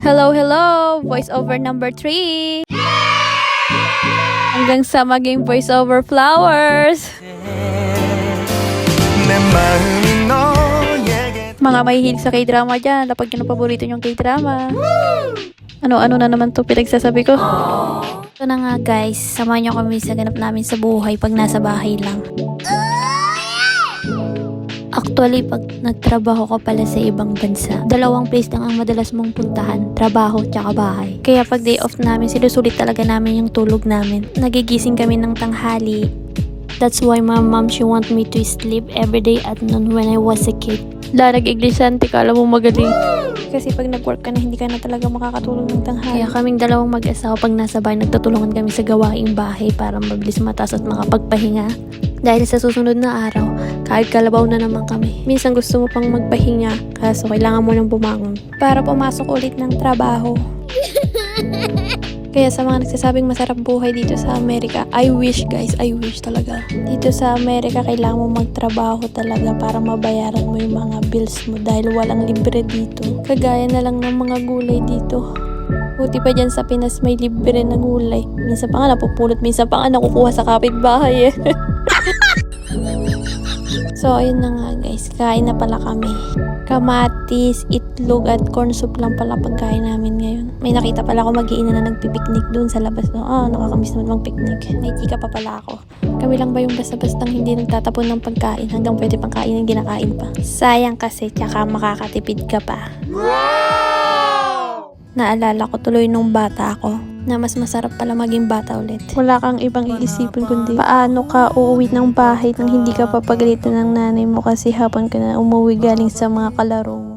Hello, hello! Voiceover number 3! Hanggang sa maging voiceover flowers! Mga mahihilig sa K-drama dyan, lapag nyo na paborito nyong K-drama. Ano-ano na naman to pinagsasabi ko. Ito na nga guys, samahan nyo kami sa ganap namin sa buhay pag nasa bahay lang. Actually, pag nagtrabaho ka pala sa ibang bansa, dalawang place lang ang madalas mong puntahan, trabaho tsaka bahay. Kaya pag day off namin, sinusulit talaga namin yung tulog namin. Nagigising kami ng tanghali. That's why my mom, she want me to sleep every day at noon when I was a kid. Nag-Englishante ka, alam mo magaling. Kasi pag nag-work ka na, hindi ka na talaga makakatulog ng tanghali. Kaya kaming dalawang mag-asawa pag nasa bahay, nagtutulungan kami sa gawaing bahay para mabilis matas at makapagpahinga. Dahil sa susunod na araw, kahit kalabaw na naman kami. Minsan gusto mo pang magpahinga, kaso kailangan mo nang bumangon para pumasok ulit ng trabaho. Kaya sa mga nagsasabing masarap buhay dito sa Amerika, I wish guys, I wish talaga. Dito sa Amerika, kailangan mo magtrabaho talaga para mabayaran mo yung mga bills mo dahil walang libre dito. Kagaya na lang ng mga gulay dito. Buti pa dyan sa Pinas may libre na gulay. Minsan pa nga napupulot, minsan pa nga nakukuha sa kapitbahay eh. So, ayun na nga guys. Kain na pala kami. Kamatis, itlog at corn soup lang pala pagkain namin ngayon. May nakita pala ako mag-iina na nagpipiknik doon sa labas. Nakakamiss naman mag-picnic. May chika pa pala ako. Kami lang ba yung basta-bastang hindi nagtatapon ng pagkain hanggang pwede pang kainin, ginakain pa? Sayang kasi, tsaka makakatipid ka pa. Naalala ko tuloy nung bata ako na mas masarap pala maging bata ulit. Wala kang ibang iisipin kundi paano ka uuwi ng bahay nang hindi ka papagalitan ng nanay mo kasi hapon ka na umuwi galing sa mga kalaro mo.